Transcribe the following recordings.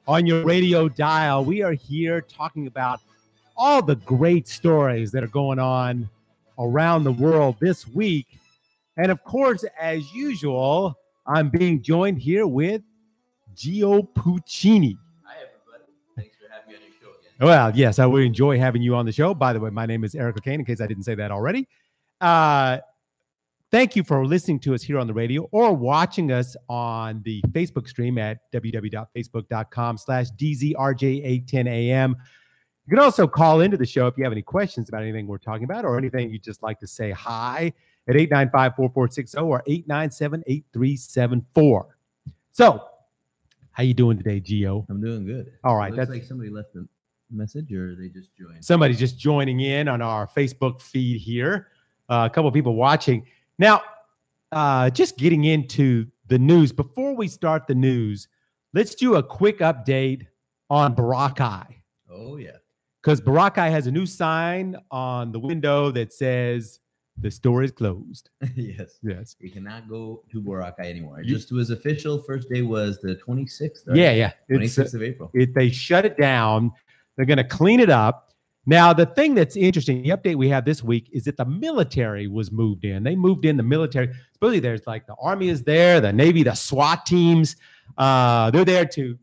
on your radio dial. We are here talking about all the great stories that are going on around the world this week. And of course, as usual, I'm being joined here with Gio Puccini. Hi, everybody. Thanks for having me on your show again. Well, yes, I would enjoy having you on the show. By the way, my name is Eric O'Kane, in case I didn't say that already. Thank you for listening to us here on the radio or watching us on the Facebook stream at www.facebook.com/DZRJ810AM. You can also call into the show if you have any questions about anything we're talking about or anything you'd just like to say hi at 895-4460 or 897-8374. So, how you doing today, Gio? I'm doing good. All right. Looks like somebody left a message, or they just joined. Somebody's just joining in on our Facebook feed here. A couple of people watching. Now, just getting into the news. Before we start the news, let's do a quick update on Boracay. Oh, yeah. Because Boracay has a new sign on the window that says the store is closed. Yes. Yes. You cannot go to Boracay anymore. It just was official. First day was the 26th. Right? Yeah. 26th of April. They shut it down. They're going to clean it up. Now, the thing that's interesting, the update we have this week is that the military was moved in. They moved in the military. Supposedly there's like the Army is there, the Navy, the SWAT teams. They're there to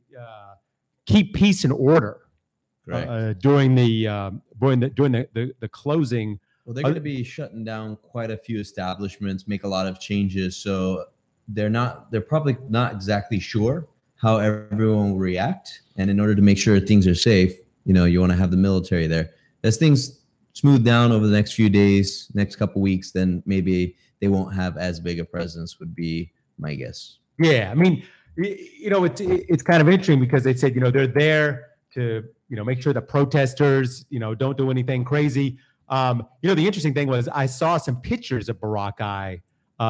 keep peace and order during the closing. Well, they're going to be shutting down quite a few establishments, make a lot of changes. So they're probably not exactly sure how everyone will react. And in order to make sure things are safe, you want to have the military there. As things smooth down over the next few days, next couple weeks, then maybe they won't have as big a presence, would be my guess. Yeah, I mean, it's kind of interesting because they said, they're there to, make sure the protesters, don't do anything crazy. The interesting thing was I saw some pictures of Boracay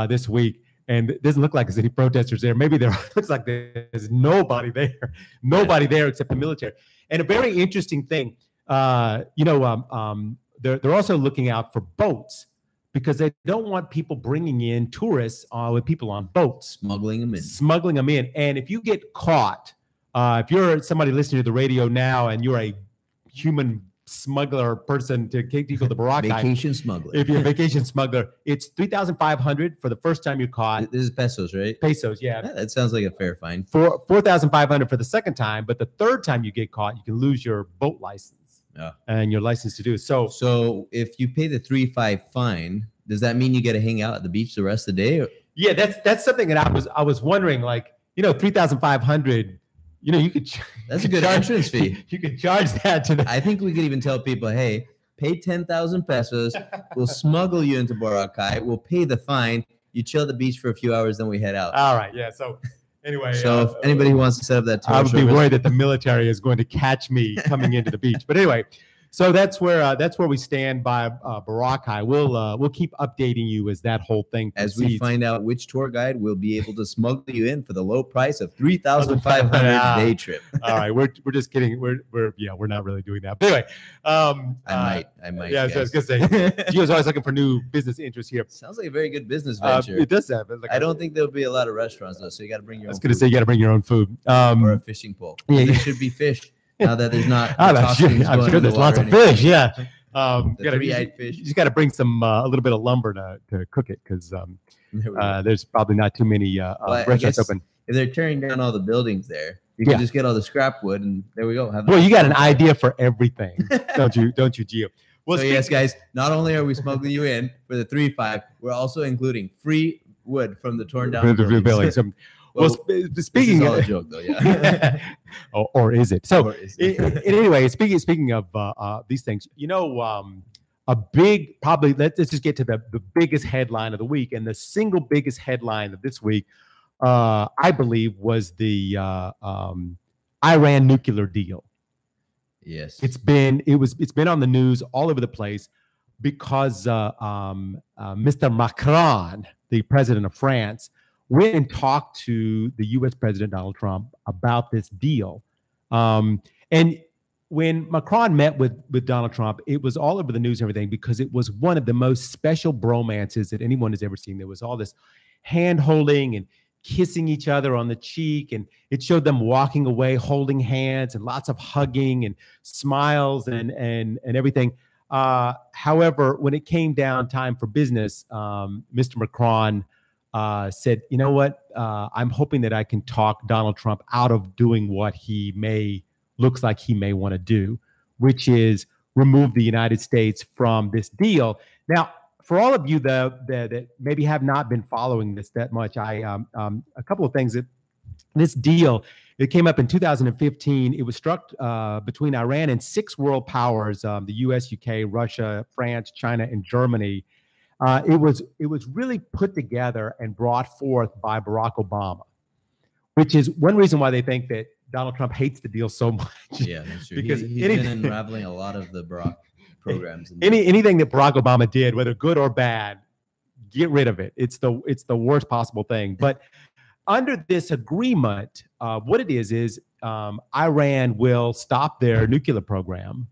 this week, and it doesn't look like there's any protesters there. Maybe there looks like there's nobody there, there except the military. And a very interesting thing, they're also looking out for boats because they don't want people bringing in tourists with people on boats. Smuggling them in. And if you get caught, if you're somebody listening to the radio now and you're a human smuggler person to take people to Boracay. Vacation smuggler. If you're a vacation smuggler, it's $3,500 for the first time you're caught. This is pesos, right? Pesos, yeah. That sounds like a fair fine. For $4,500 for the second time, but the third time you get caught, you can lose your boat license. Yeah. And your license to do so if you pay the $3,500 fine, does that mean you get to hang out at the beach the rest of the day? Or? Yeah, that's something that I was wondering, like, $3,500. You could. That's a good entrance fee. You could charge that to. I think we could even tell people, hey, pay 10,000 pesos. We'll smuggle you into Boracay. We'll pay the fine. You chill at the beach for a few hours, then we head out. All right. Yeah. So anyway. If anybody who wants to set up that tour I would be worried that the military is going to catch me coming into the beach. But anyway. So that's where we stand by Boracay. We'll keep updating you as that whole thing proceeds. As we find out which tour guide will be able to smuggle you in for the low price of $3,500 day trip. All right, we're just kidding. We're not really doing that. But anyway, I might. Yeah, so I was gonna say, Gio's always looking for new business interests here. Sounds like a very good business venture. It does have. I don't think there'll be a lot of restaurants though, so you got to bring your own. I was gonna say you got to bring your own food or a fishing pole. Yeah, there should be fish. Now that there's not, I'm sure there's lots of fish. Yeah, three-eyed fish. You just got to bring some a little bit of lumber to cook it because there's probably not too many restaurants open. If they're tearing down all the buildings there, you can just get all the scrap wood, and there we go. You got an idea for everything, don't you, Gio? Well, so yes, guys. Not only are we smuggling you in for the $3,500, we're also including free wood from the torn down buildings. Well, speaking of a joke, though, yeah. or is it? So, anyway, speaking of these things, a big let's just get to the biggest headline of the week, and the single biggest headline of this week, I believe, was the Iran nuclear deal. Yes, it's been on the news all over the place because Mr. Macron, the president of France, went and talked to the U.S. President Donald Trump about this deal. And when Macron met with Donald Trump, it was all over the news and everything because it was one of the most special bromances that anyone has ever seen. There was all this hand-holding and kissing each other on the cheek, and it showed them walking away, holding hands, and lots of hugging and smiles and everything. However, when it came down time for business, Mr. Macron said, you know what, I'm hoping that I can talk Donald Trump out of doing what looks like he may want to do, which is remove the United States from this deal. Now, for all of you that maybe have not been following this that much, a couple of things. That this deal, it came up in 2015. It was struck between Iran and 6 world powers: the U.S., UK, Russia, France, China, and Germany. It was really put together and brought forth by Barack Obama, which is one reason why they think that Donald Trump hates the deal so much. Yeah, that's true. Because he's been unraveling a lot of the Barack programs. Anything that Barack Obama did, whether good or bad, get rid of it. It's the worst possible thing. But under this agreement, what it is Iran will stop their nuclear program,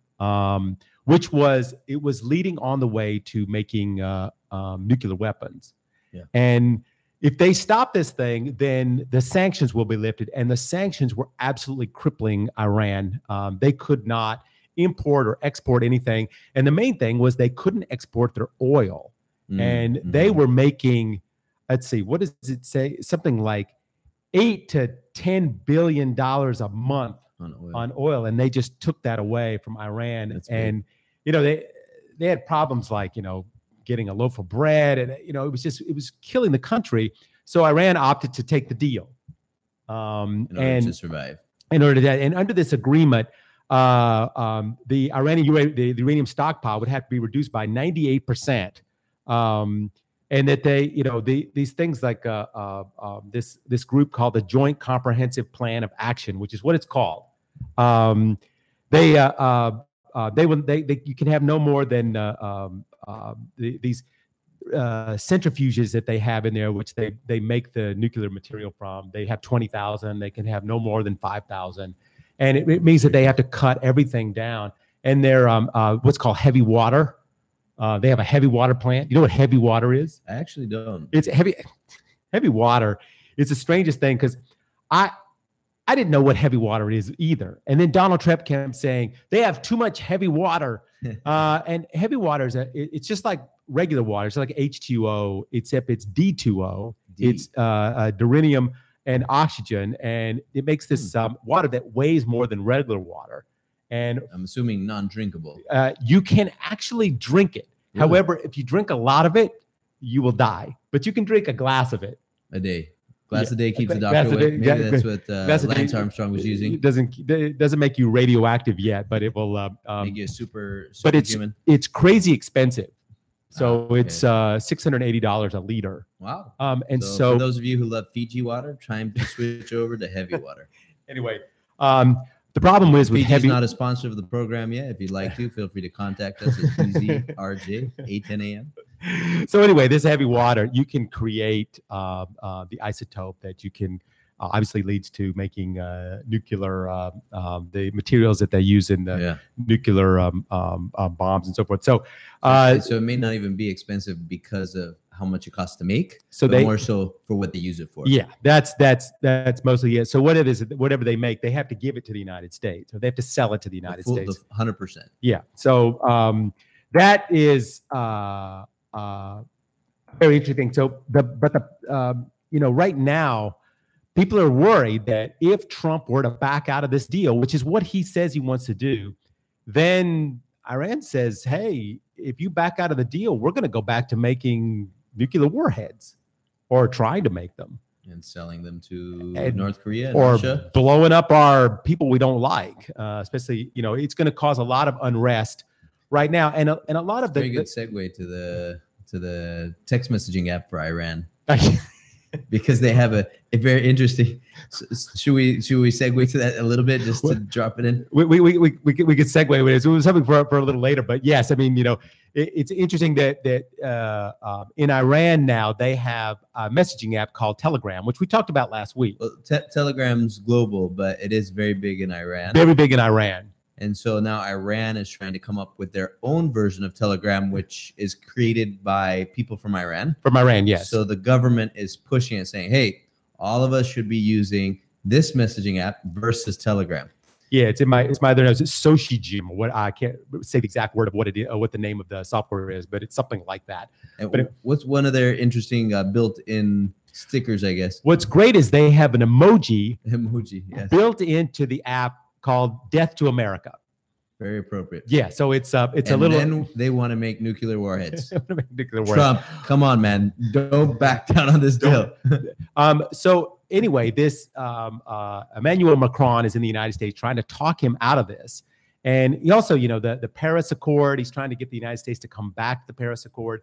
which was leading on the way to making nuclear weapons. Yeah. And if they stop this thing, then the sanctions will be lifted. And the sanctions were absolutely crippling Iran. They could not import or export anything. And the main thing was they couldn't export their oil. And they were making, let's see, what does it say? Something like $8 to $10 billion a month on oil. And they just took that away from Iran. That's and, you know, they had problems like, you know, getting a loaf of bread, and you know, it was killing the country. So Iran opted to take the deal in order to survive. In order to that, and under this agreement, the Iranian the uranium stockpile would have to be reduced by 98%, and that they, you know, these things like this group called the Joint Comprehensive Plan of Action, which is what it's called. You can have no more than these centrifuges that they have in there, which they make the nuclear material from. They have 20,000. They can have no more than 5,000, and it means that they have to cut everything down. And they're what's called heavy water. They have a heavy water plant. You know what heavy water is? I actually don't. It's heavy water. It's the strangest thing, because I didn't know what heavy water is either. And then Donald Trump kept saying they have too much heavy water. And heavy water it's just like regular water. It's like H2O, except it's D2O. It's deuterium and oxygen, and it makes this water that weighs more than regular water. And I'm assuming non-drinkable. You can actually drink it. Really? However, if you drink a lot of it, you will die. But you can drink a glass of it a day. Glass a day keeps the doctor away. Maybe that's what Lance Armstrong was using. It doesn't make you radioactive yet, but it will make you super but human. It's crazy expensive. So it's $680 a liter. Wow. And so for those of you who love Fiji water, time to switch over to heavy water. Anyway, the problem is with Fiji's not a sponsor of the program yet. If you'd like to, feel free to contact us at EZRJ 810 a.m. So anyway, this heavy water, you can create the isotope that you can obviously leads to making nuclear, the materials that they use in the nuclear bombs and so forth. So it may not even be expensive because of how much it costs to make, so but more so for what they use it for. Yeah, that's mostly it. So whatever they make, they have to give it to the United States, or they have to sell it to the United States. 100%. Yeah. So that is very interesting. So right now, people are worried that if Trump were to back out of this deal, which is what he says he wants to do, then Iran says, hey, if you back out of the deal, we're going to go back to making nuclear warheads, or trying to make them. And selling them to North Korea or Russia. Blowing up our people we don't like, especially, it's going to cause a lot of unrest right now. And a lot of very good segue to the text messaging app for Iran. Because they have a very interesting. Should we segue to that a little bit, just to drop it in? We could segue with it. It was something for a little later, but yes, I mean, it's interesting that in Iran now they have a messaging app called Telegram, which we talked about last week. Well, Telegram's global, but it is very big in Iran. Very big in Iran. And so now Iran is trying to come up with their own version of Telegram, which is created by people from Iran. From Iran, yes. So the government is pushing it, saying, hey, all of us should be using this messaging app versus Telegram. Yeah, it's my other notes. It's Soshijim. What I can't say the exact word of what it is, what the name of the software is, but it's something like that. And but what's one of their interesting built-in stickers, I guess? What's great is they have an emoji yes. built into the app called "Death to America." Very appropriate. Yeah, so it's a little. And then they want to make nuclear warheads. nuclear Trump, come on, man, don't back down on this deal. So anyway, this Emmanuel Macron is in the United States trying to talk him out of this, and he also, the Paris Accord. He's trying to get the United States to come back to the Paris Accord,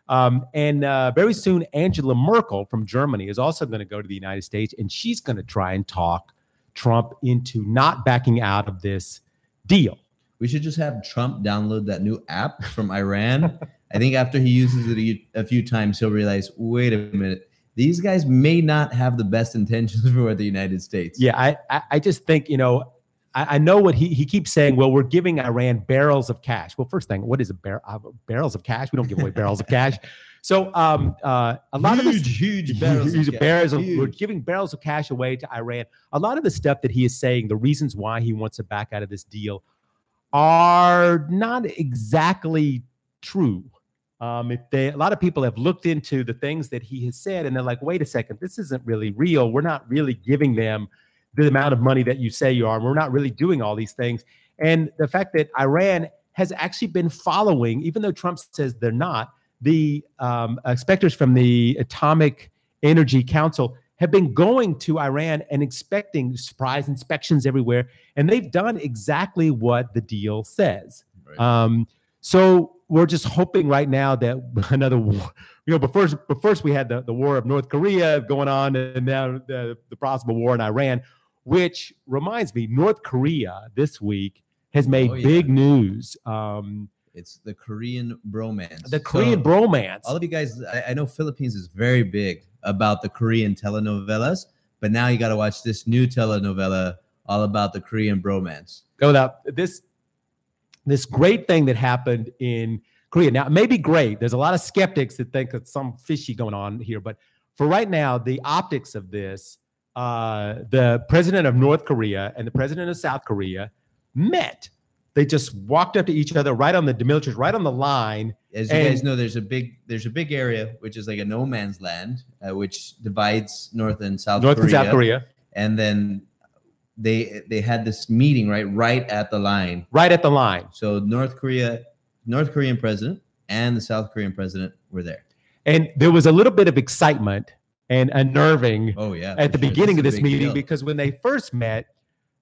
and very soon Angela Merkel from Germany is also going to go to the United States, and she's going to try and talk Trump into not backing out of this deal. We should just have Trump download that new app from Iran. I think after he uses it a few times, he'll realize, wait a minute, these guys may not have the best intentions for the United States. Yeah, I just think, I know what he keeps saying. Well, we're giving Iran barrels of cash. Well, first thing, what is barrels of cash? We don't give away barrels of cash. So a lot of this huge barrels of cash. We're giving barrels of cash away to Iran. A lot of the stuff that he is saying, the reasons why he wants to back out of this deal, are not exactly true. A lot of people have looked into the things that he has said, and they're like, wait a second, this isn't really real. We're not really giving them the amount of money that you say you are. We're not really doing all these things. And the fact that Iran has actually been following, even though Trump says they're not, the inspectors from the Atomic Energy Council have been going to Iran and expecting surprise inspections everywhere. And they've done exactly what the deal says. Right. So we're just hoping right now that another war, but first we had the war of North Korea going on, and now the possible war in Iran, which reminds me, North Korea this week has made big news. It's the Korean bromance. The Korean bromance. All of you guys, I know Philippines is very big about the Korean telenovelas, but now you got to watch this new telenovela all about the Korean bromance. Go now, this great thing that happened in Korea. Now, it may be great. There's a lot of skeptics that think it's some fishy going on here, but for right now, the optics of this, the president of North Korea and the president of South Korea met. They just walked up to each other right on the demilitarized, right on the line. As you guys know, there's a big area which is like a no man's land, which divides North and South Korea. And then they had this meeting right at the line. Right at the line. So North Korean president and the South Korean president were there. And there was a little bit of excitement and unnerving at the beginning of this meeting, because when they first met,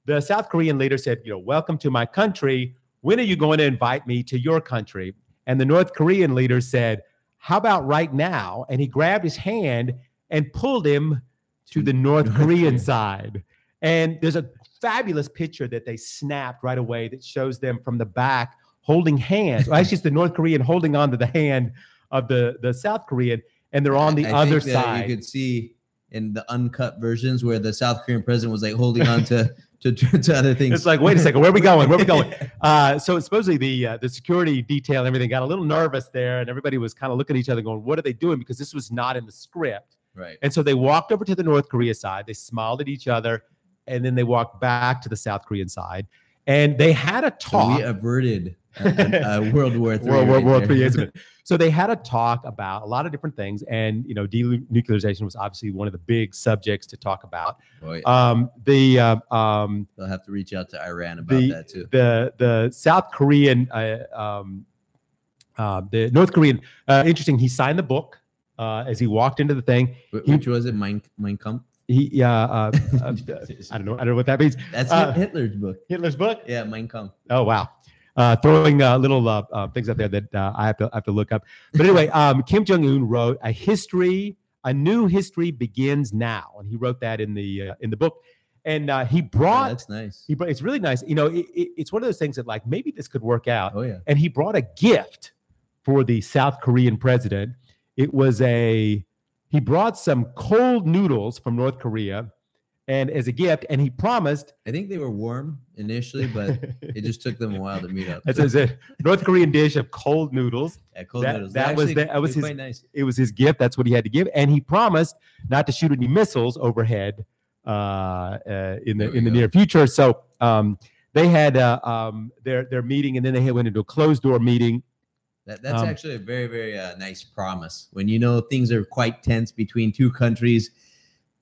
the South Korean leader said, welcome to my country. When are you going to invite me to your country? And the North Korean leader said, how about right now? And he grabbed his hand and pulled him to the North Korean side. And there's a fabulous picture that they snapped right away that shows them from the back holding hands. Well, actually, it's the North Korean holding onto the hand of the South Korean, and they're on the other side. You could see in the uncut versions where the South Korean president was like holding on to other things. It's like, wait a second, where are we going? Where are we going? So supposedly the security detail and everything got a little nervous there, and everybody was kind of looking at each other going, what are they doing? Because this was not in the script. Right. And so they walked over to the North Korea side, they smiled at each other, and then they walked back to the South Korean side, and they had a talk. So we averted World War III. World War III, isn't it? So they had a talk about a lot of different things, and denuclearization was obviously one of the big subjects to talk about. They'll have to reach out to Iran about that too. The South Korean, the North Korean, interesting. He signed the book as he walked into the thing. Which was it? Mein Kampf. I don't know what that means. That's Hitler's book. Hitler's book? Yeah, Mein Kampf. Oh wow. Throwing little things out there that I have to look up. But anyway, Kim Jong-un wrote a new history begins now, and he wrote that in the book. And he brought. That's nice. It's really nice. It's one of those things that like maybe this could work out. Oh yeah. And he brought a gift for the South Korean president. It was he brought some cold noodles from North Korea, and as a gift, and he promised. I think they were warm initially, but it just took them a while to meet up. That's a North Korean dish of cold noodles. Yeah, cold noodles. That was his. Quite nice. It was his gift. That's what he had to give, and he promised not to shoot any missiles overhead in the near future. So they had their meeting, and then they went into a closed door meeting. That's actually a very, very nice promise. When you know things are quite tense between two countries,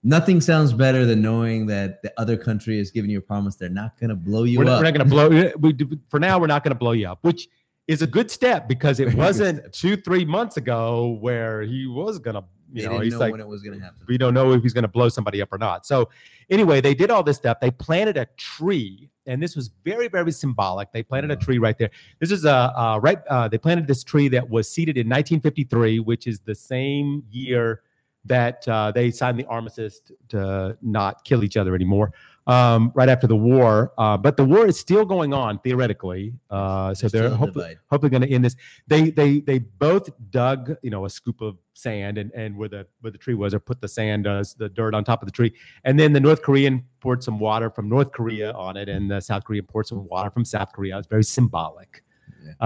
nothing sounds better than knowing that the other country is giving you a promise they're not going to blow you up. We're not going to blow you. For now, we're not going to blow you up, which is a good step because it wasn't 2-3 months ago where he was going to. They didn't know when it was going to happen. We don't know if he's going to blow somebody up or not. So anyway, they did all this stuff. They planted a tree, and this was very, very symbolic. They planted a tree right there. This is they planted this tree that was seeded in 1953, which is the same year that they signed the armistice to not kill each other anymore, right after the war. But the war is still going on theoretically. So they're hopefully going to end this. They both dug, a scoop of sand and where the tree was, or put the sand, the dirt on top of the tree. And then the North Korean poured some water from North Korea on it, and the South Korean poured some water from South Korea. It's very symbolic.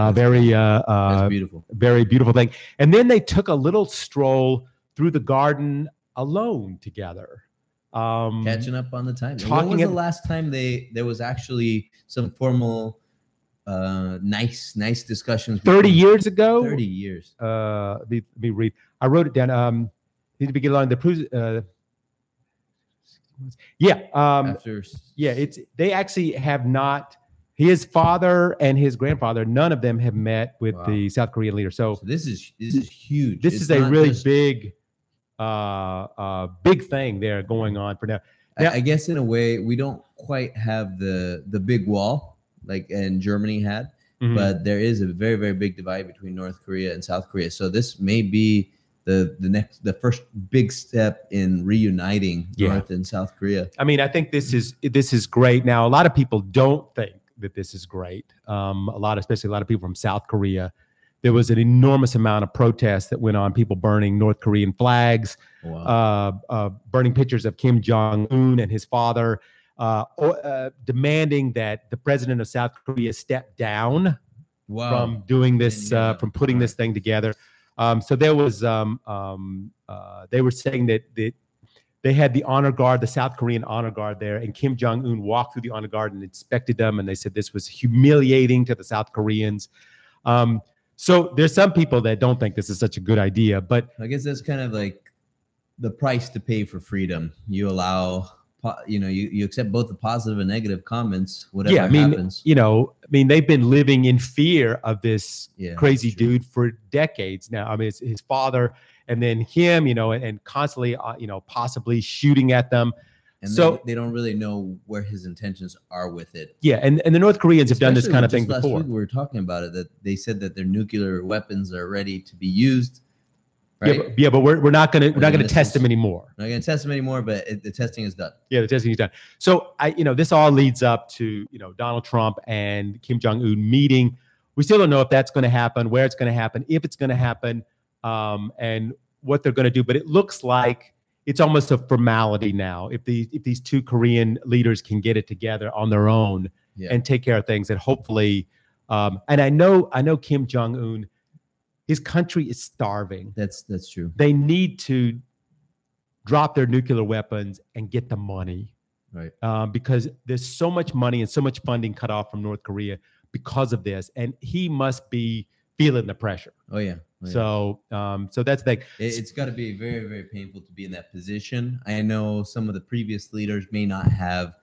Yeah, that's beautiful. Very beautiful thing. And then they took a little stroll through the garden alone together. Catching up on the time. When was the last time there was actually some formal, nice discussions? 30 years ago? 30 years. Let me read. I wrote it down. Need to begin along the they actually have not. His father and his grandfather, none of them have met with the South Korean leader. So this is huge. This is a really big thing there going on for now. I guess in a way we don't quite have the big wall like Germany had, but there is a very, very big divide between North Korea and South Korea. So this may be the first big step in reuniting North and South Korea. I mean, I think this is great. Now, a lot of people don't think that this is great. Especially a lot of people from South Korea. There was an enormous amount of protests that went on, people burning North Korean flags, burning pictures of Kim Jong-un and his father, demanding that the president of South Korea step down from doing this, from putting this thing together. So there was, they were saying that they had the honor guard, the South Korean honor guard there, and Kim Jong-un walked through the honor guard and inspected them, and they said this was humiliating to the South Koreans. So there's some people that don't think this is such a good idea, but I guess that's kind of like the price to pay for freedom. You allow, you accept both the positive and negative comments, whatever happens. They've been living in fear of this crazy dude for decades now. I mean, it's his father and then him, and constantly, possibly shooting at them. And so they don't really know where his intentions are with it. Yeah, and the North Koreans have done this kind of thing before. Last week we were talking about it, that they said that their nuclear weapons are ready to be used. Right? Yeah, but we're not going to test them anymore. We're not going to test them anymore, but the testing is done. Yeah, the testing is done. So this all leads up to Donald Trump and Kim Jong-un meeting. We still don't know if that's going to happen, where it's going to happen, if it's going to happen, and what they're going to do. But it looks like it's almost a formality now. If these two Korean leaders can get it together on their own and take care of things, and hopefully, and I know Kim Jong-un, his country is starving. That's true. They need to drop their nuclear weapons and get the money, right? Because there's so much money and so much funding cut off from North Korea because of this, and he must be feeling the pressure. Oh yeah. So that's the thing. It's got to be very, very painful to be in that position. I know some of the previous leaders may not have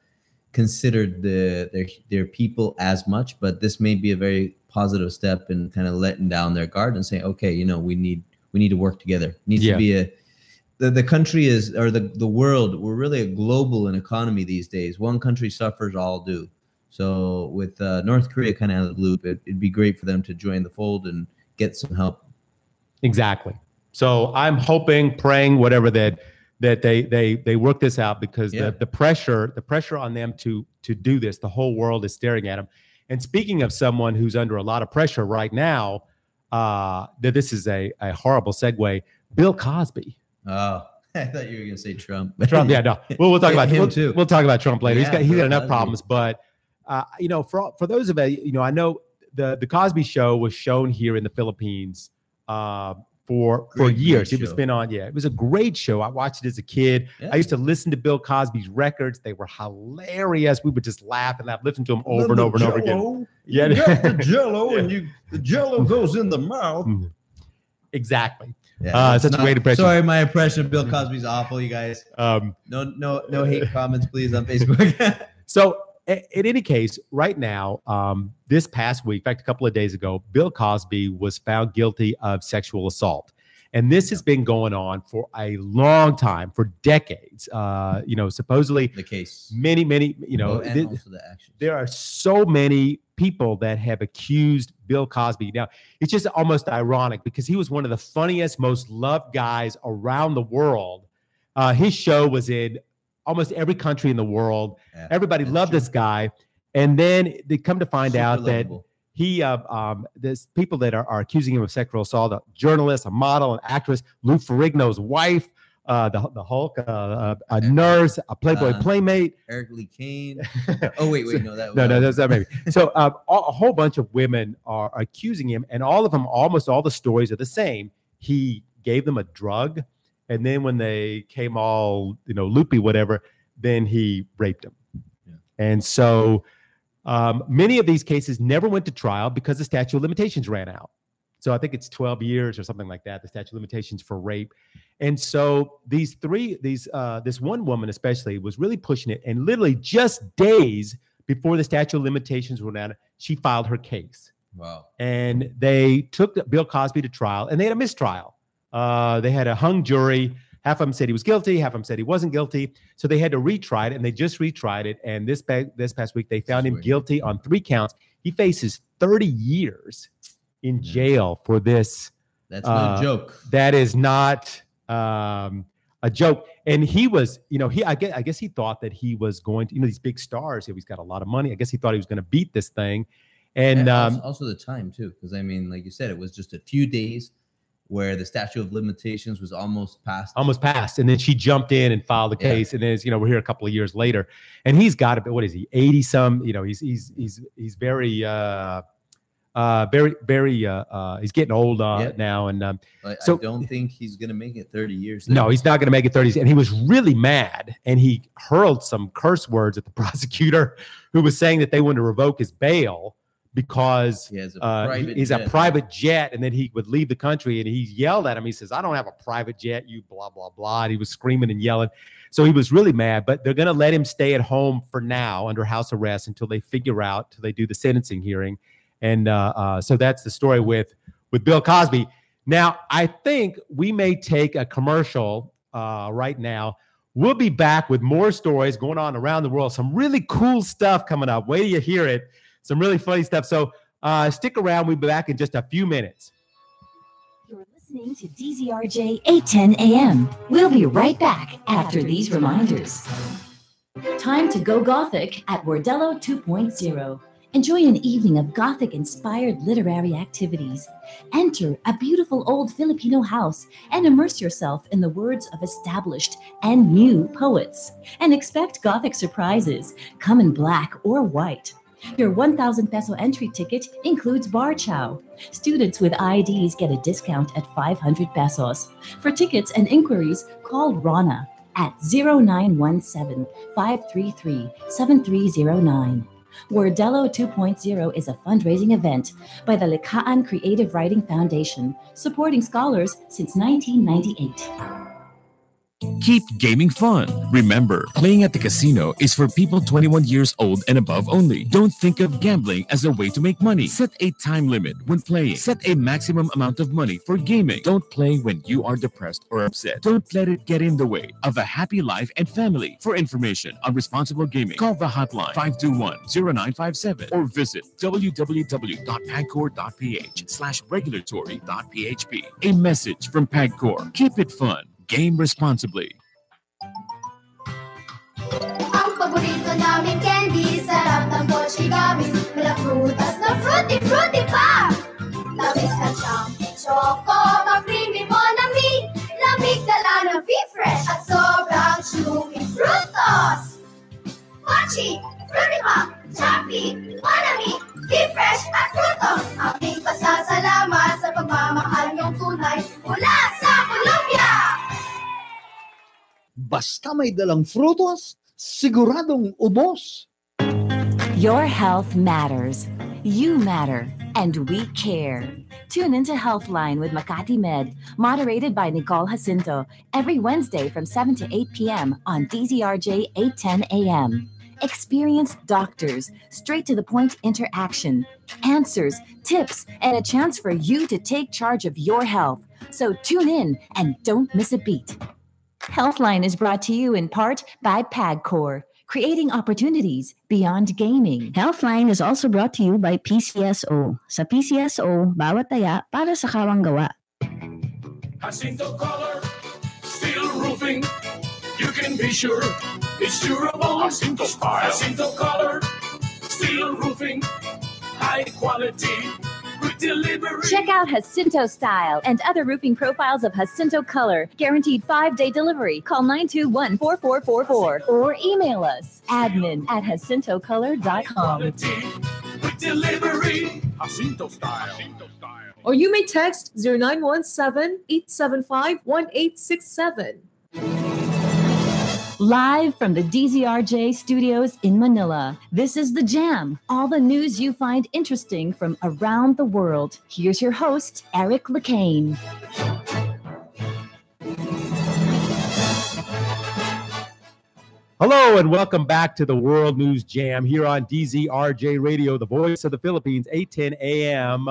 considered their people as much, but this may be a very positive step in kind of letting down their guard and saying, okay, we need to work together. It needs to be the country is, or the world, we're really a global in economy these days. One country suffers, all do. So with North Korea kind of out of the loop, it'd be great for them to join the fold and get some help. Exactly. So I'm hoping, praying, whatever, that they work this out, because the pressure on them to do this, the whole world is staring at them. And speaking of someone who's under a lot of pressure right now, this is a horrible segue. Bill Cosby. Oh, I thought you were going to say Trump. Trump, yeah, no. We'll talk about him too. We'll talk about Trump later. Yeah, he's got Bill enough Cosby. problems, but for those of you, I know the Cosby Show was shown here in the Philippines for years. Great It was show. been on. Yeah, it was a great show. I watched it as a kid. Yeah. I used to listen to Bill Cosby's records. They were hilarious. We would just laugh and laugh, listen to them over and over and over again. Yeah, Yeah. you got the Jello, Yeah. and the Jello goes in the mouth. Exactly. Yeah, Such a great impression. Sorry, my impression of Bill Cosby's awful, you guys. No hate comments, please, on Facebook. So, in any case, right now, this past week, in fact, a couple of days ago, Bill Cosby was found guilty of sexual assault. And this has been going on for a long time, for decades. Supposedly The case. many, and also the action. there are so many people that have accused Bill Cosby. Now, it's just almost ironic because he was one of the funniest, most loved guys around the world. His show was in almost every country in the world. Yeah, Everybody that's loved true. this guy. And then they come to find Super out that lovable. there's people that are accusing him of sexual assault, a journalist, a model, an actress, Lou Ferrigno's wife, the Hulk, a nurse, a Playboy playmate. Eric Lee Kane. Oh, wait, no, that No, that's not maybe. So a whole bunch of women are accusing him, and all of them, almost all the stories are the same. He gave them a drug, and then when they came all loopy, whatever, then he raped them. Yeah. And so many of these cases never went to trial because the statute of limitations ran out. So I think it's 12 years or something like that, the statute of limitations for rape. And so this one woman especially was really pushing it. And literally just days before the statute of limitations ran out, she filed her case. Wow. And they took Bill Cosby to trial, and they had a mistrial. They had a hung jury. Half of them said he was guilty. Half of them said he wasn't guilty. So they had to retry it, and they just retried it. And this past week, they found him guilty on 3 counts. He faces 30 years in jail for this. That's no joke. That is not a joke. And he was, I guess he thought that he was going to, these big stars. He's got a lot of money. I guess he thought he was going to beat this thing. And also the time too, because like you said, it was just a few days where the statute of limitations was almost passed. And then she jumped in and filed the case. And then we're here a couple of years later, and he's got to be, what is he, 80 some? He's very he's getting old now. And so I don't think he's gonna make it 30 years. No, he's not gonna make it 30. And he was really mad, and he hurled some curse words at the prosecutor, who was saying that they wanted to revoke his bail because he's a private jet, and then he would leave the country. And he yelled at him. He says, "I don't have a private jet, you blah blah blah." And he was screaming and yelling. So he was really mad. But they're going to let him stay at home for now under house arrest until they till they do the sentencing hearing. And so that's the story with Bill Cosby. Now, I think we may take a commercial right now. We'll be back with more stories going on around the world. Some really cool stuff coming up. Wait till you hear it. Some really funny stuff. So stick around. We'll be back in just a few minutes. You're listening to DZRJ 810 AM. We'll be right back after these reminders. Time to go Gothic at Bordello 2.0. Enjoy an evening of Gothic-inspired literary activities. Enter a beautiful old Filipino house and immerse yourself in the words of established and new poets. And expect Gothic surprises. Come in black or white. Your 1,000 peso entry ticket includes bar chow. Students with IDs get a discount at 500 pesos. For tickets and inquiries, call Rana at 0917-533-7309. Bordello 2.0 is a fundraising event by the Likhaan Creative Writing Foundation, supporting scholars since 1998. Keep gaming fun. Remember, playing at the casino is for people 21 years old and above only. Don't think of gambling as a way to make money. Set a time limit when playing. Set a maximum amount of money for gaming. Don't play when you are depressed or upset. Don't let it get in the way of a happy life and family. For information on responsible gaming, call the hotline 521-0957 or visit www.pagcor.ph/regulatory.php. A message from PAGCOR. Keep it fun. Game responsibly. Ang paborito namin candy, sarap ng Mochigami. Mala prutas na fruity pa! Tamis na siyang choco, ma-creamy mo na mi. Lamig dala ng V-Fresh Happy, Wanami, Be Fresh at Frutos. Aming pasasalamat sa pagmamahal niyong tunay mula sa Colombia. Basta may dalang frutos, siguradong ubos. Your health matters. You matter. And we care. Tune into Healthline with Makati Med, moderated by Nicole Jacinto, every Wednesday from 7 to 8 p.m. on DZRJ 810 AM. Experienced doctors, straight-to-the-point interaction, answers, tips, and a chance for you to take charge of your health. So tune in and don't miss a beat. Healthline is brought to you in part by PagCor, creating opportunities beyond gaming. Healthline is also brought to you by PCSO. Sa PCSO, bawat taya para sa kawang gawa. Jacinto Color, steel roofing, you can be sure it's durable. Jacinto Style. Jacinto Color, steel roofing, high quality, good delivery. Check out Jacinto Style and other roofing profiles of Jacinto Color. Guaranteed 5-day delivery. Call 921-4444 or email us admin@jacintocolor.com. Quality, good delivery. Jacinto Style. Or you may text 0917-875-1867. Live from the DZRJ studios in Manila, this is The Jam. All the news you find interesting from around the world. Here's your host, Eric Lacane. Hello and welcome back to the World News Jam here on DZRJ Radio, the voice of the Philippines, 810 AM.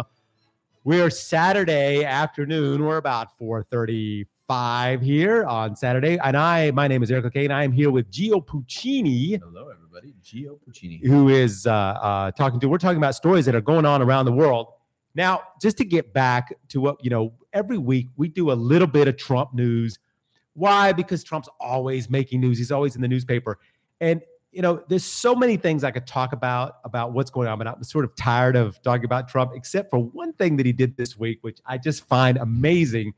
We're Saturday afternoon. We're about 4:35 here on Saturday. And my name is Eric Lacane. I am here with Gio Puccini. Hello, everybody. Gio Puccini. Who is we're talking about stories that are going on around the world. Now, just to get back to what, every week we do a little bit of Trump news. Why? Because Trump's always making news. He's always in the newspaper. And, there's so many things I could talk about what's going on, but I'm sort of tired of talking about Trump, except for one thing that he did this week, which I just find amazing.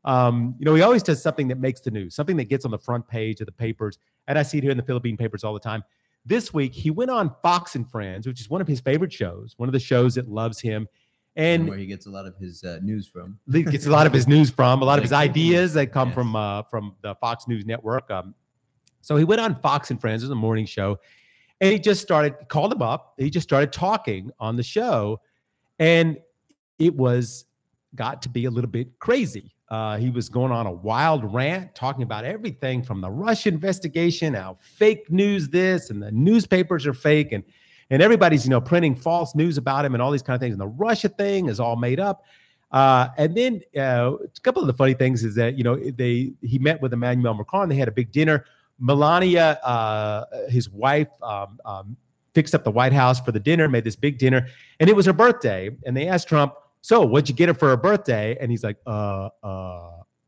He always does something that makes the news, something that gets on the front page of the papers. And I see it here in the Philippine papers all the time. This week, he went on Fox and Friends, which is one of his favorite shows, one of the shows that loves him. And where he gets a lot of his news from. He gets a lot of his news from, a lot of his ideas that come from the Fox News Network. So he went on Fox and Friends, it was a morning show, and he just called him up. He just started talking on the show, and it got to be a little bit crazy. He was going on a wild rant, talking about everything from the Russia investigation, how fake news this, and the newspapers are fake, and everybody's, printing false news about him and all these kind of things. And the Russia thing is all made up. And then a couple of the funny things is that, he met with Emmanuel Macron. They had a big dinner. Melania, his wife, fixed up the White House for the dinner, made this big dinner. And it was her birthday. And they asked Trump, so what'd you get her for her birthday? And he's like, well,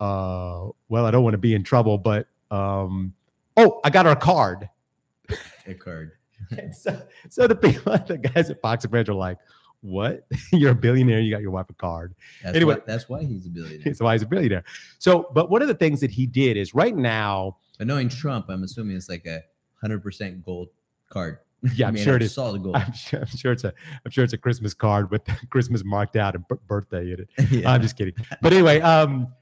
I don't want to be in trouble, but, I got her a card. A card. So the guys at Fox and Friends are like, what? You're a billionaire. You got your wife a card. That's why he's a billionaire. That's why he's a billionaire. So, but one of the things that he did is right now. But knowing Trump, I'm assuming it's like a 100% gold card. Yeah, I'm sure it is. Solid gold. I'm sure it's a Christmas card with Christmas marked out and birthday in it. Yeah. I'm just kidding. But anyway,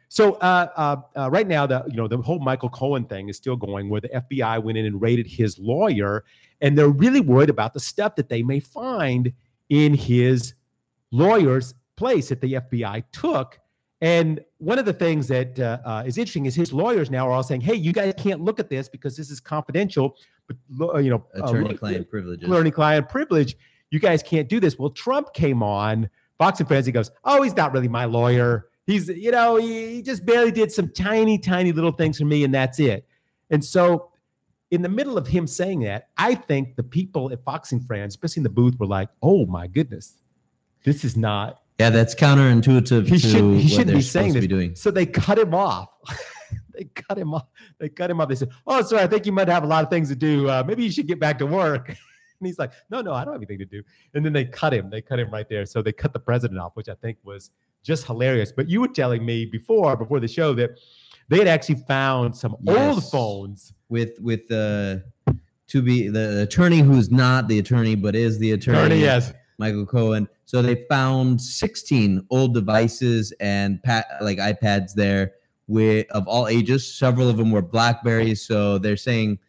so right now the whole Michael Cohen thing is still going, where the FBI went in and raided his lawyer, and they're really worried about the stuff that they may find in his lawyer's place that the FBI took. And one of the things that is interesting is his lawyers now are all saying, hey, you guys can't look at this because this is confidential. But, attorney-client privilege. Attorney-client privilege. You guys can't do this. Well, Trump came on Fox and Friends. He goes, oh, he's not really my lawyer. He's, he just barely did some tiny, tiny little things for me, and that's it. And so in the middle of him saying that, I think the people at Fox and Friends, especially in the booth, were like, oh, my goodness, this is not. Yeah, that's counterintuitive. He shouldn't be saying this. Be doing. So they cut him off. They cut him off. They said, oh, sir, I think you might have a lot of things to do. Maybe you should get back to work. And he's like, no, I don't have anything to do. And then they cut him. They cut him right there. So they cut the president off, which I think was just hilarious. But you were telling me before the show that they had actually found some old phones with to be the attorney who's not the attorney but is the attorney. yes. Michael Cohen. So they found 16 old devices and like iPads there of all ages. Several of them were BlackBerries. So they're saying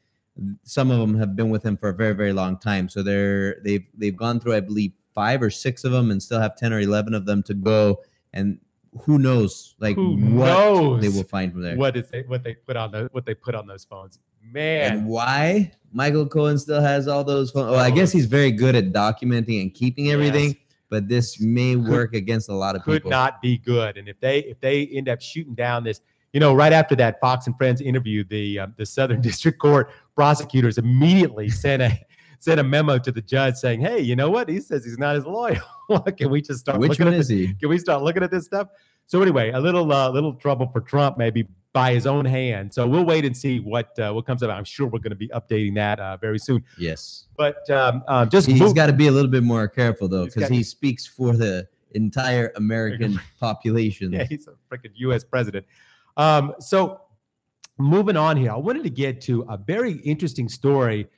some of them have been with him for a very, very long time. So they've gone through, I believe, 5 or 6 of them and still have 10 or 11 of them to go. And who knows, like Who what knows they will find from there. What they put on those phones, man. And why Michael Cohen still has all those phones? Well, I guess he's very good at documenting and keeping everything. Yes. But this may work against a lot of could people. not be good. And if they end up shooting down this, right after that Fox and Friends interview, the Southern District Court prosecutors immediately sent a memo to the judge saying, "Hey, you know what? He says he's not his lawyer. Can we just start? Which one is he? Can we start looking at this stuff?" So anyway, a little trouble for Trump, maybe by his own hand. So we'll wait and see what comes up. I'm sure we're going to be updating that very soon. Yes, but he's got to be a little bit more careful though, because he speaks for the entire American population. Yeah, he's a freaking U.S. president. So moving on here, I wanted to get to a very interesting story,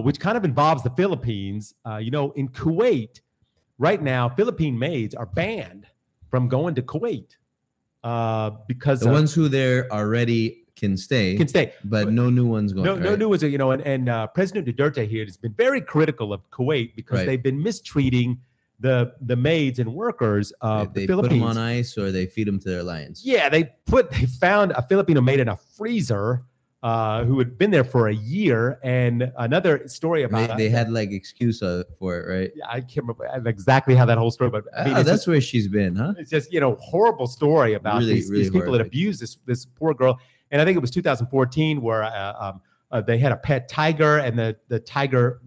which kind of involves the Philippines. In Kuwait right now, Philippine maids are banned from going to Kuwait because the ones who there already can stay, but no new ones going. No new ones. And President Duterte here has been very critical of Kuwait because they've been mistreating the maids and workers of the Philippines. They put them on ice or they feed them to their lions. Yeah, they found a Filipino maid in a freezer who had been there for a year. And another story about they had like excuse for it, right? Yeah, I can't remember exactly how that whole story, but that's where she's been, huh? It's just horrible story about these people that abused this poor girl. And I think it was 2014 where they had a pet tiger, and the tiger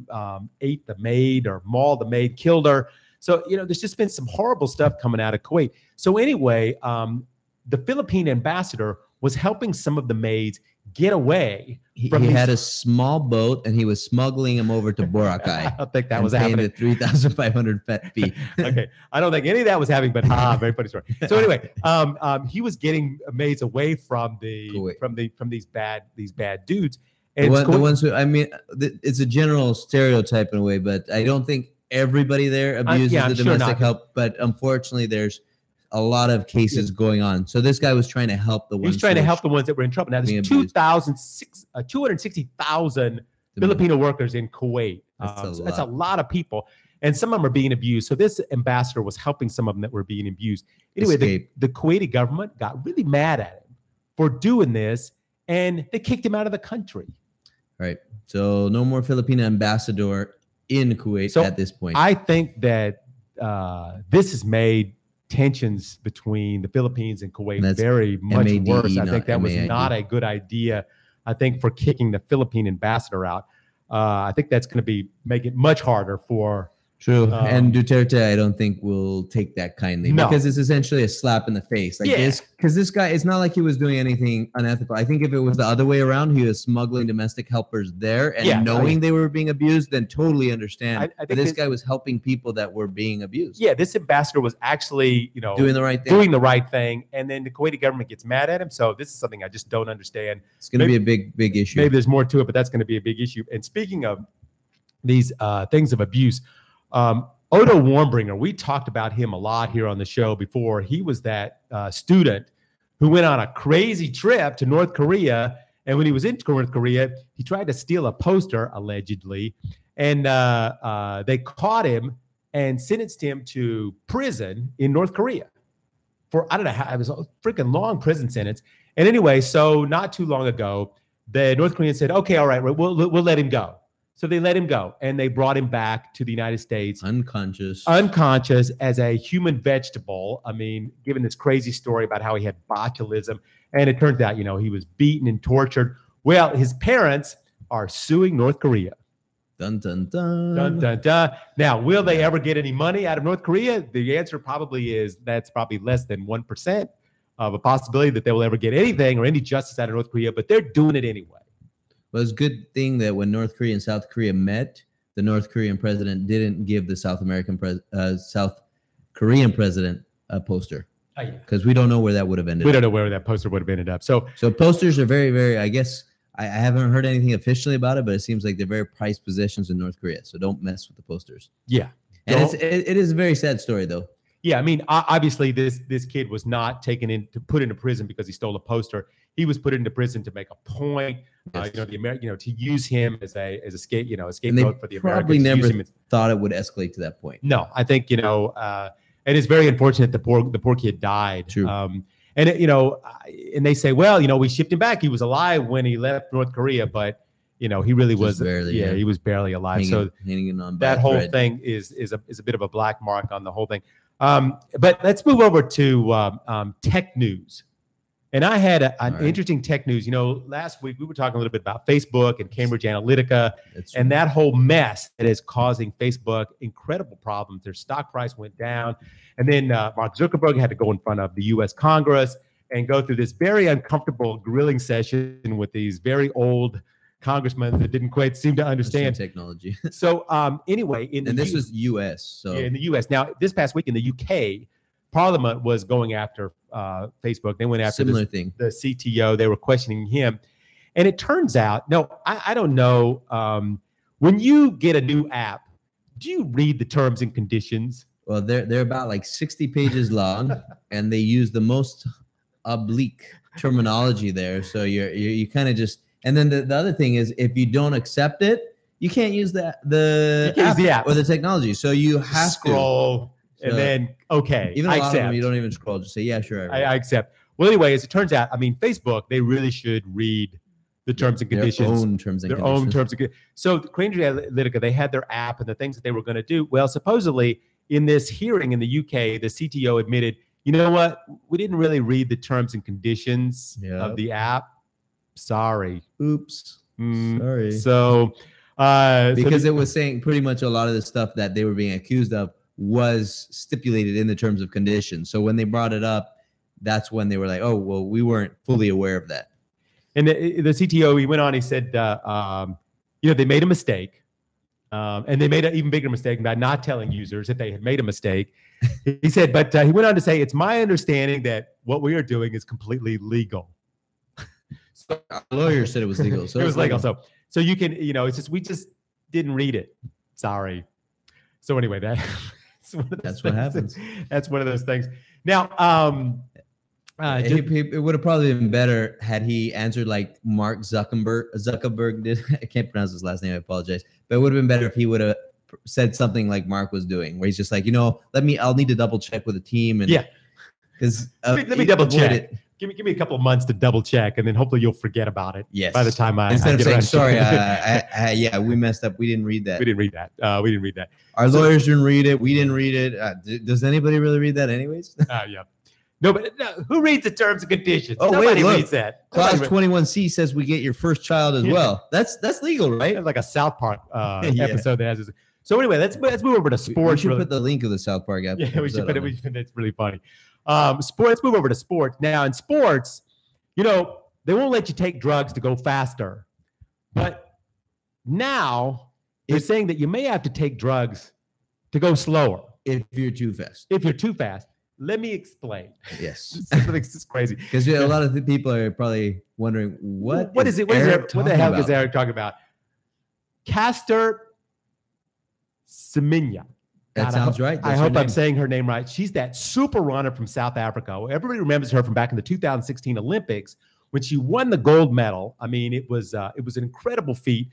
ate the maid or mauled the maid, killed her. So, there's just been some horrible stuff coming out of Kuwait. So anyway, the Philippine ambassador was helping some of the maids get away. He had a small boat and he was smuggling them over to Boracay. I don't think that was happening. The 3,500 pet fee. Okay, I don't think any of that was happening, but very funny story. So anyway, he was getting maids away from these bad dudes. And the ones who, it's a general stereotype in a way, but I don't think everybody there abuses the domestic help, but unfortunately there's a lot of cases going on. So this guy was trying to help the ones. He's trying to help the ones that were in trouble. Now there's 260,000 Filipino workers in Kuwait. That's a lot of people, and some of them are being abused. So this ambassador was helping some of them that were being abused. Anyway, the Kuwaiti government got really mad at him for doing this, and they kicked him out of the country. Right. So no more Filipino ambassador in Kuwait at this point. I think that this has made tensions between the Philippines and Kuwait very much worse. I think that was not a good idea. I think for kicking the Philippine ambassador out, I think that's going to make it much harder for. True. And Duterte, I don't think will take that kindly because it's essentially a slap in the face. Because this guy, it's not like he was doing anything unethical. I think if it was the other way around, he was smuggling domestic helpers there and knowing they were being abused, then totally understand. But this guy was helping people that were being abused. Yeah, this ambassador was actually, doing the right thing. And then the Kuwaiti government gets mad at him. So this is something I just don't understand. It's going to be a big issue. Maybe there's more to it, but that's going to be a big issue. And speaking of these things of abuse, Otto Warmbringer, we talked about him a lot here on the show before. He was that student who went on a crazy trip to North Korea. And when he was in North Korea, he tried to steal a poster, allegedly. And they caught him and sentenced him to prison in North Korea for, I don't know how, it was a freaking long prison sentence. And anyway, so not too long ago, the North Koreans said, okay, all right, we'll let him go. So they let him go, and they brought him back to the United States. Unconscious as a human vegetable. I mean, given this crazy story about how he had botulism, and it turned out, he was beaten and tortured. Well, his parents are suing North Korea. Dun, dun, dun. Dun, dun, dun. Now, will they ever get any money out of North Korea? The answer probably is that's probably less than 1% of a possibility that they will ever get anything or any justice out of North Korea, but they're doing it anyway. Well, it's a good thing that when North Korea and South Korea met, the North Korean president didn't give the South Korean president a poster. Because we don't know where that would have ended up. We don't know where that poster would have ended up. So posters are very, very, I guess, I haven't heard anything officially about it, but it seems like they're very prized possessions in North Korea. So don't mess with the posters. Yeah. And it is a very sad story, though. Yeah, I mean, obviously, this kid was not put into prison because he stole a poster. He was put into prison to make a point. Yes. To use him as a scapegoat And they for the Americans. probably never use him as- thought it would escalate to that point. No, I think and it's very unfortunate the poor kid died. True. And they say, well, we shipped him back. He was alive when he left North Korea, but he really Just was barely, yeah. he was barely alive. Hanging on That by a whole thread. thing is a bit of a black mark on the whole thing. But let's move over to tech news. And I had an right. interesting tech news. Last week we were talking a little bit about Facebook and Cambridge Analytica That's and that whole mess that is causing Facebook incredible problems. Their stock price went down. And then Mark Zuckerberg had to go in front of the U.S. Congress and go through this very uncomfortable grilling session with these very old congressmen that didn't quite seem to understand technology. So anyway, This was U.S. So in the U.S. Now, this past week in the U.K., Parliament was going after Facebook. They went after similar thing. the CTO. They were questioning him. And it turns out, no, I don't know. When you get a new app, do you read the terms and conditions? Well, they're about like 60 pages long, and they use the most oblique terminology there. So you kind of just, and then the other thing is, if you don't accept it, you can't use the app or the technology. So you have scroll to. And then, okay, Even a I lot accept. of them, you don't even scroll. Just say, yeah, sure. I accept. Well, anyway, as it turns out, I mean, Facebook, they really should read the terms and conditions. Their own terms and their conditions. own terms and conditions. So Cambridge Analytica, they had their app and the things that they were going to do. Well, supposedly in this hearing in the UK, the CTO admitted, you know what? We didn't really read the terms and conditions of the app. Sorry. Oops. Sorry. So because it was saying pretty much a lot of the stuff that they were being accused of was stipulated in the terms of conditions. So when they brought it up, that's when they were like, oh, well, we weren't fully aware of that. And the CTO, he went on, he said, they made a mistake. And they made an even bigger mistake by not telling users that they had made a mistake. He said, but he went on to say, it's my understanding that what we are doing is completely legal. So, our lawyer said it was legal. So it was legal. So you can, it's just, we just didn't read it. Sorry. So anyway, that's what happens. That's one of those things. Now, it would have probably been better had he answered like Mark Zuckerberg did. I can't pronounce his last name. I apologize. But it would have been better if he would have said something like Mark was doing, where he's just like, I'll need to double check with the team. And because let me double check. Give me a couple of months to double check, and then hopefully you'll forget about it. Yes. By the time instead of saying sorry, we messed up. We didn't read that. We didn't read that. Our lawyers didn't read it. We didn't read it. Does anybody really read that, anyways? Yeah. No, but who reads the terms and conditions? Oh, Nobody wait, reads that. Clause 21C says we get your first child as well. That's legal, right? It's like a South Park episode that has this. So anyway, let's move over to sports. We should put the link of the South Park episode. Yeah, we should put it. It's really funny. Let's move over to sports. Now, in sports, they won't let you take drugs to go faster. But now they're saying that you may have to take drugs to go slower. If you're too fast. If you're too fast. Let me explain. Yes. This is crazy. Because a lot of the people are probably wondering, what is it? What the hell is Eric talking about? Caster Semenya. That sounds right. I hope I'm saying her name right. She's that super runner from South Africa. Everybody remembers her from back in the 2016 Olympics when she won the gold medal. I mean, it was an incredible feat.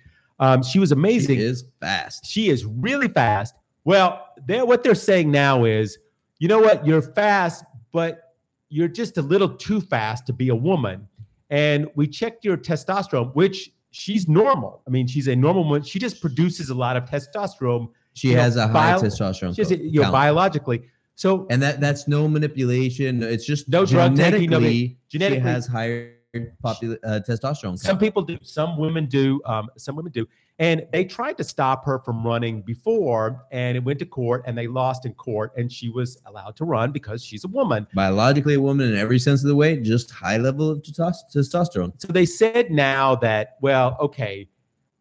She was amazing. She is fast. She is really fast. Well, what they're saying now is, you know what? You're fast, but you're just a little too fast to be a woman. And we checked your testosterone, which she's normal. I mean, she's a normal woman. She just produces a lot of testosterone. She has a high testosterone. She's biologically. So, and that's no manipulation. It's just no drug taking. Genetically, she has higher testosterone. Some people do. Some women do. And they tried to stop her from running before, and it went to court, and they lost in court, and she was allowed to run because she's a woman. Biologically a woman in every sense of the way, just high level of testosterone. So they said now that, well, okay,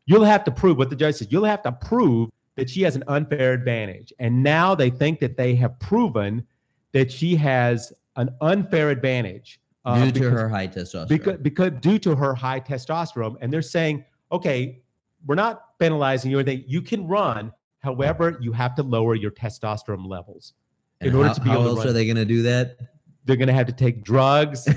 you'll have to prove what the judge said. You'll have to prove that she has an unfair advantage. And now they think that they have proven that she has an unfair advantage Due to her high testosterone. Because due to her high testosterone, and they're saying, okay, we're not penalizing you or anything. You can run, however, you have to lower your testosterone levels in order to be able to run. How else are they going to do that? They're going to have to take drugs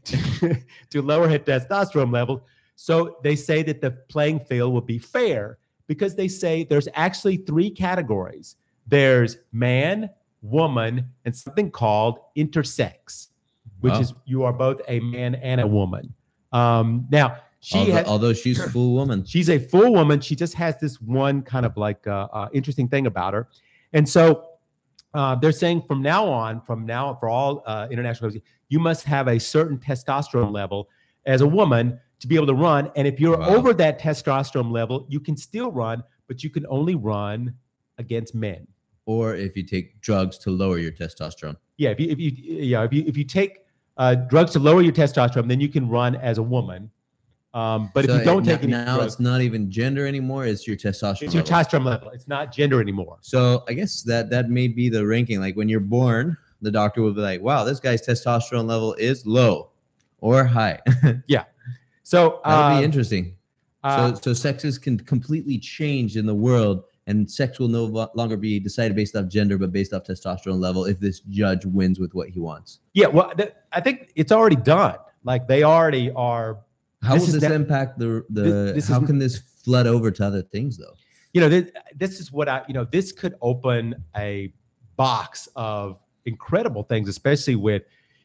to lower her testosterone level. So they say that the playing field will be fair because they say there's actually 3 categories. There's man, woman, and something called intersex, which is you are both a man and a woman. Now, although she's a full woman. She's a full woman. She just has this one kind of like interesting thing about her. And so they're saying from now on for all international, you must have a certain testosterone level as a woman to be able to run. And if you're over that testosterone level, you can still run, but you can only run against men. Or if you take drugs to lower your testosterone. Yeah, if you take drugs to lower your testosterone, then you can run as a woman. But if you don't take any drugs, it's not even gender anymore. It's your testosterone. It's your testosterone level. It's not gender anymore. So I guess that may be the ranking. Like when you're born, the doctor will be like, "Wow, this guy's testosterone level is low or high." Yeah. So that'll be interesting. So sexes can completely change in the world, and sex will no longer be decided based off gender, but based off testosterone level. If this judge wins with what he wants. Yeah. Well, I think it's already done. Like they already are. How will this impact how can this flood over to other things though? This is what this could open a box of incredible things, especially with,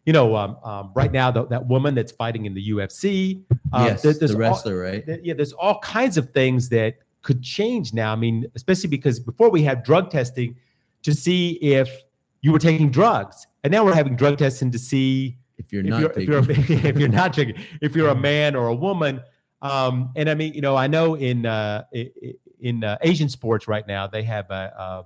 right now that woman that's fighting in the UFC. Yes, the wrestler, right? There's all kinds of things that could change now. I mean, especially because before we had drug testing to see if you were taking drugs, and now we're having drug testing to see if you're not taking, if you're a man or a woman. And I mean, I know in Asian sports right now, they have a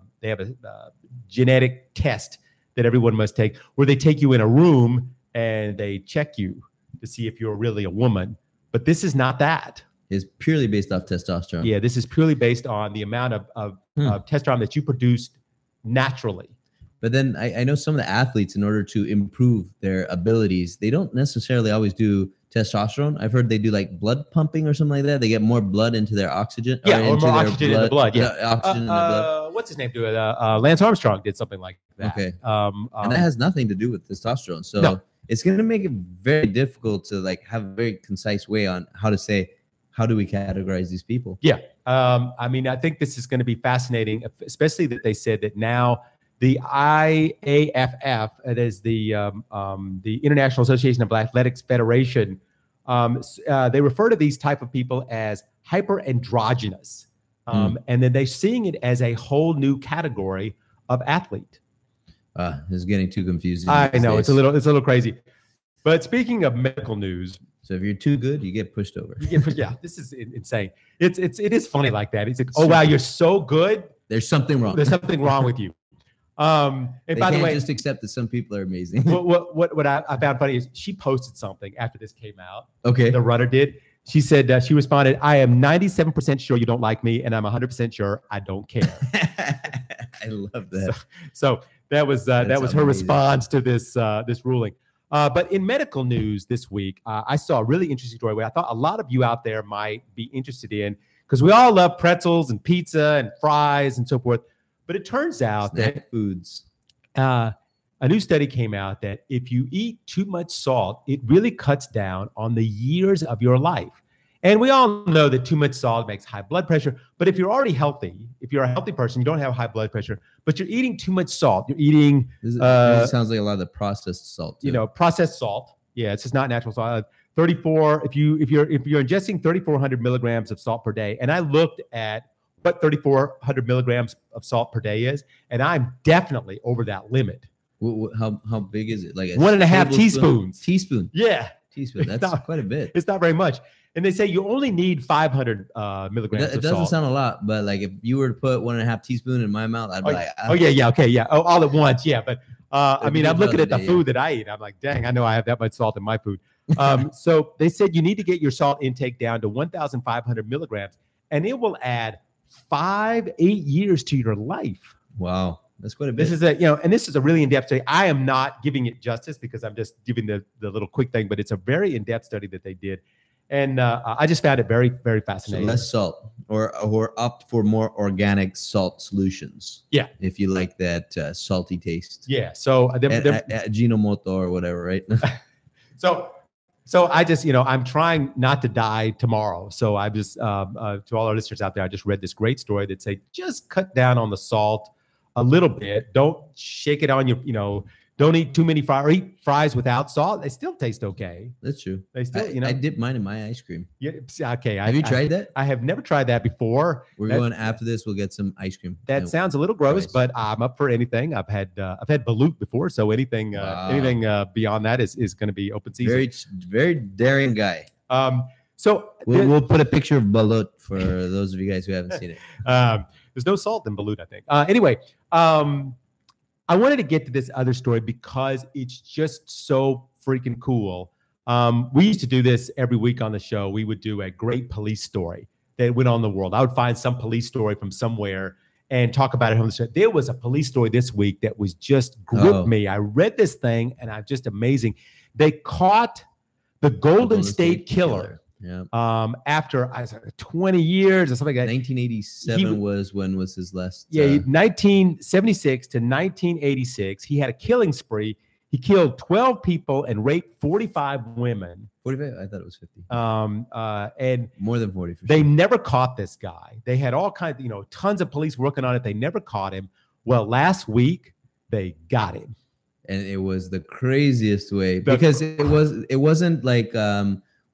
genetic test that everyone must take, where they take you in a room and they check you to see if you're really a woman. But this is not that. It's purely based off testosterone. Yeah, this is purely based on the amount of testosterone that you produced naturally. But then I know some of the athletes, in order to improve their abilities, they don't necessarily always do testosterone. I've heard they do like blood pumping or something like that. They get more blood into their oxygen. Yeah, or more oxygen in the blood. Yeah, oxygen in the blood. What's his name do it? Lance Armstrong did something like that. Okay. And that has nothing to do with testosterone. So it's going to make it very difficult to like have a very concise way on how to say, how do we categorize these people? Yeah. I mean, I think this is going to be fascinating, especially that they said that now the IAFF, that is the International Association of Athletics Federation, they refer to these type of people as hyperandrogynous. And then they're seeing it as a whole new category of athlete. It's getting too confusing. I know, it's a little crazy. But speaking of medical news, so if you're too good, you get pushed over. Yeah, this is insane. It is funny like that. It's like, oh wow, you're so good. There's something wrong. There's something wrong with you. And by the way, just accept that some people are amazing. What I found funny is she posted something after this came out. Okay. The runner did. She said, she responded, "I am 97% sure you don't like me, and I'm 100% sure I don't care." I love that. So that was her response to this ruling. But in medical news this week, I saw a really interesting story where I thought a lot of you out there might be interested in, because we all love pretzels and pizza and fries and so forth. But it turns out that foods, a new study came out that if you eat too much salt, it really cuts down on the years of your life. And we all know that too much salt makes high blood pressure. But if you're already healthy, if you're a healthy person, you don't have high blood pressure, but you're eating too much salt, you're eating. This sounds like a lot of the processed salt. Too. Processed salt. Yeah, it's just not natural salt. 34. If you're ingesting 3,400 milligrams of salt per day, and I looked at what 3,400 milligrams of salt per day is, and I'm definitely over that limit. How big is it? Like 1.5 teaspoons. Teaspoon. Yeah. Teaspoon. That's quite a bit. It's not very much. And they say you only need 500 milligrams of salt. It doesn't sound a lot, but like if you were to put 1.5 teaspoon in my mouth, I'd be like, all at once. Yeah. But I mean, I'm looking at the food that I eat. I'm like, dang, I know I have that much salt in my food. So they said you need to get your salt intake down to 1,500 milligrams, and it will add 8 years to your life. Wow. That's quite a bit. This is this is a really in-depth study. I am not giving it justice because I'm just giving the little quick thing, but it's a very in-depth study that they did. And I just found it very, very So fascinating. less salt, or opt for more organic salt solutions. Yeah. If you like that salty taste. Yeah. So Ajinomoto or whatever, right? So I just, I'm trying not to die tomorrow. So I just, to all our listeners out there, I just read this great story that say, just cut down on the salt a little bit. Don't shake it on your, don't eat too many fries, or eat fries without salt. They still taste okay. That's true. They still, I dip mine in my ice cream. Yeah. Okay. Have you tried that? I have never tried that before. We're going after this. We'll get some ice cream. That sounds a little gross, Nice. but I'm up for anything. I've had balut before, so anything beyond that is going to be open season. Very, very daring guy. So We'll put a picture of balut for those of you guys who haven't seen it. there's no salt in balut, I think. Anyway, I wanted to get to this other story because it's just so freaking cool. We used to do this every week on the show. We would do a great police story that went on in the world. I would find some police story from somewhere and talk about it on the show. There was a police story this week that was just gripped me. I read this thing and I'm just amazing. They caught the Golden State Killer. Yeah. After 20 years or something like that. 1987 when was his last? 1976 to 1986. He had a killing spree. He killed 12 people and raped 45 women. 45? I thought it was 50. And more than 40 for they sure. never caught this guy. They had all kinds, tons of police working on it. They never caught him. Well, last week they got him. And it was the craziest way because it wasn't like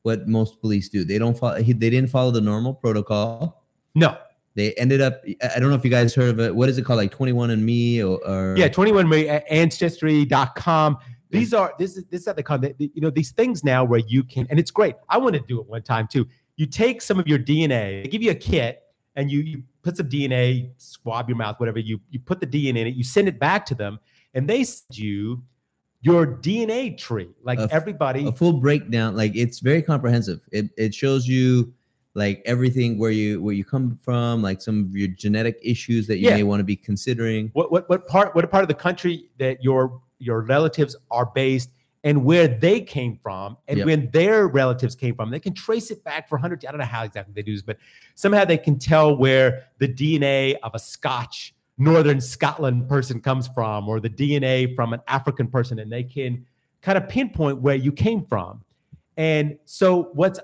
what most police do. They didn't follow the normal protocol. No. They ended up, I don't know if you guys heard of it. What is it called? Like 21andMe or yeah, 21andMe, Ancestry.com. This is how they call it. These things now where you can, and it's great. I want to do it one time too. You take some of your DNA, they give you a kit, and you put some DNA, swab your mouth, whatever. You put the DNA in it, you send it back to them, and they send you your DNA tree. Like everybody, a full breakdown. Like it's very comprehensive. It shows you like everything where you come from, like some of your genetic issues that you may want to be considering. What part of the country that your relatives are based, and where they came from, and when their relatives came from. They can trace it back for hundreds. I don't know how exactly they do this, but somehow they can tell where the DNA of a Northern Scotland person comes from, or the DNA from an African person, and they can kind of pinpoint where you came from. And so what's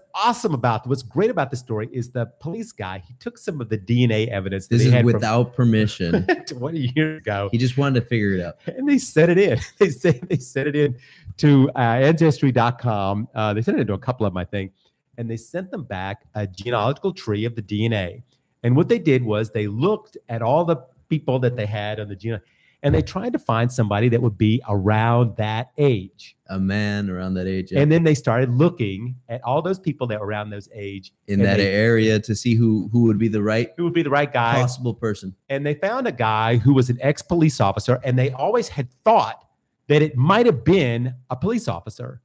great about the story is the police guy, he took some of the DNA evidence. This is without permission. 20 years ago. He just wanted to figure it out. And they sent it in. They sent it in to Ancestry.com. They sent it into a couple of them, I think. And they sent them back a genealogical tree of the DNA. And what they did was they looked at all the people that they had on the genome, and they tried to find somebody that would be around that age. A man around that age. Yeah. And then they started looking at all those people that were around those age. In that area to see who would be the right guy. Possible person. And they found a guy who was an ex-police officer, and they always had thought that it might have been a police officer.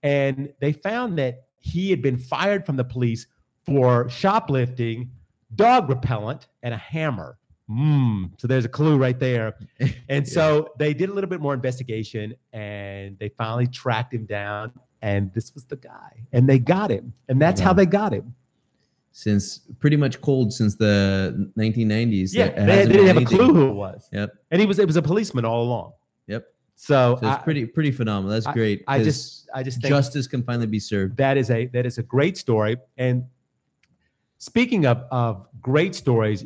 And they found that he had been fired from the police for shoplifting, dog repellent, and a hammer. So there's a clue right there. And so they did a little bit more investigation, and they finally tracked him down, and this was the guy, and they got him. And that's how they got him. Since pretty much cold since the 1990s. Yeah, they didn't have a clue who it was. Yep. And it was a policeman all along. Yep. So it's pretty phenomenal. That's great. I just think justice can finally be served. That is a great story. And speaking of great stories,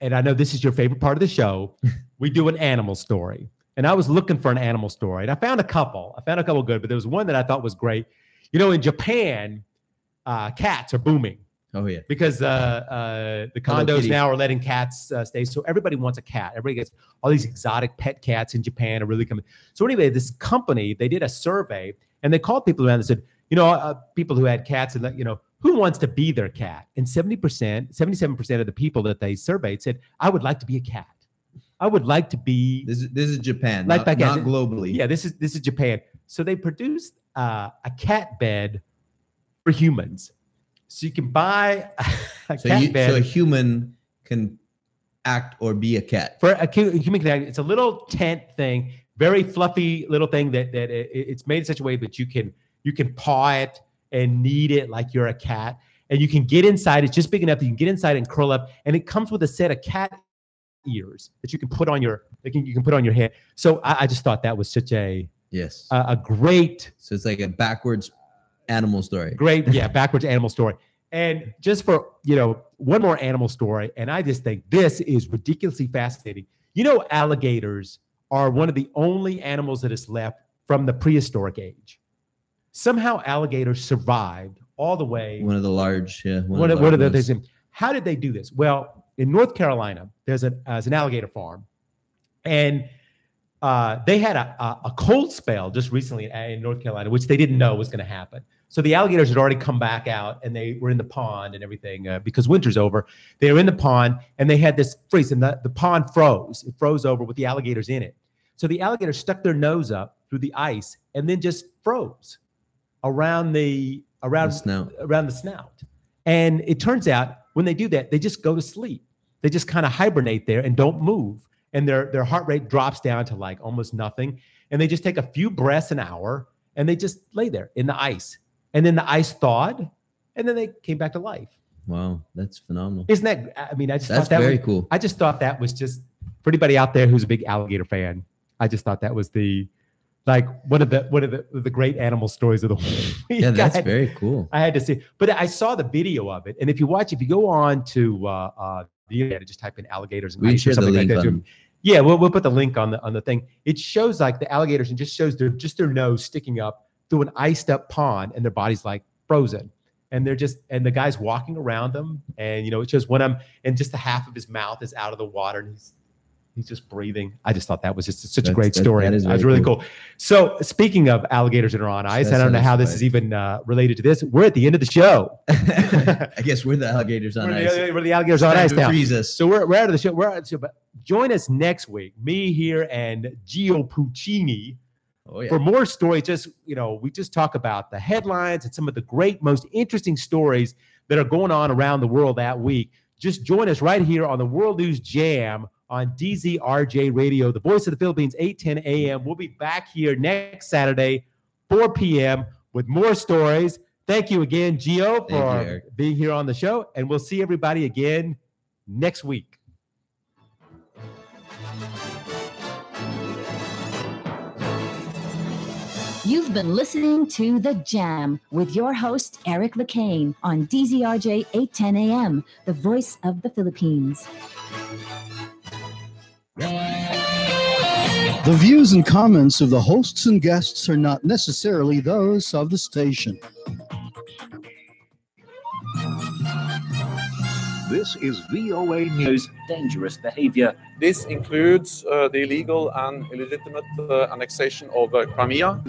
and I know this is your favorite part of the show, we do an animal story. And I was looking for an animal story, and I found a couple. Good, but there was one that I thought was great. In Japan, cats are booming. Oh yeah, because the condos now are letting cats stay. So everybody wants a cat. Everybody gets all these exotic pet cats in Japan are really coming. So anyway, this company, they did a survey, and they called people around and said, people who had cats, and who wants to be their cat? And 77% of the people that they surveyed said, I would like to be a cat. I would like to be. This is Japan, not globally. Yeah, this is Japan. So they produced a cat bed for humans. So you can buy a cat bed. So a human can act or be a cat? For a human cat, it's a little tent thing, very fluffy little thing that it's made in such a way that you can paw it and knead it like you're a cat, and you can get inside. It's just big enough that you can get inside and curl up, and it comes with a set of cat ears that you can put on your head. So I just thought that was such a great. So it's like a backwards animal story. Great, yeah, backwards animal story. And just for one more animal story, and I just think this is ridiculously fascinating. Alligators are one of the only animals that is left from the prehistoric age. Somehow alligators survived all the way. One of the large, One of the things. How did they do this? Well, in North Carolina, there's an alligator farm, and they had a cold spell just recently in North Carolina, which they didn't know was going to happen. So the alligators had already come back out, and they were in the pond and everything because winter's over. They were in the pond, and they had this freeze, and the pond froze. It froze over with the alligators in it. So the alligators stuck their nose up through the ice and then just froze around the snout. And it turns out when they do that, they just go to sleep. They just kind of hibernate there and don't move. And their heart rate drops down to like almost nothing. And they just take a few breaths an hour, and they just lay there in the ice. And then the ice thawed, and then they came back to life. Wow, that's phenomenal. Isn't that? I mean, I just that's thought that very was, cool. I just thought that was just for anybody out there who's a big alligator fan. I just thought that was one of the great animal stories of the week. Yeah, that's very cool. I had to see, but I saw the video of it, and if you go on to the internet, just type in alligators and ice or something like that. Yeah, we'll put the link on the thing. It shows like the alligators and just shows their nose sticking up through an iced up pond, and their body's like frozen, and the guy's walking around them, and it shows one of them, and just the half of his mouth is out of the water, and he's just breathing. I just thought that was just such a great story. That was really cool. So speaking of alligators that are on ice, I don't know how this is even related to this. We're at the end of the show. I guess we're the alligators on ice. We're the alligators on ice now. Freeze us. So we're out of the show. We're out of the show. But join us next week, me here and Gio Puccini, for more stories. We just talk about the headlines and some of the great, most interesting stories that are going on around the world that week. Just join us right here on the World News Jam on DZRJ Radio, the voice of the Philippines, 8:10 a.m. We'll be back here next Saturday, 4 p.m. with more stories. Thank you again, Gio, for being here on the show, and we'll see everybody again next week. You've been listening to The Jam with your host, Eric LeCain, on DZRJ 810 AM, the voice of the Philippines. The views and comments of the hosts and guests are not necessarily those of the station. This is VOA News. Dangerous behavior. This includes the illegal and illegitimate annexation of Crimea.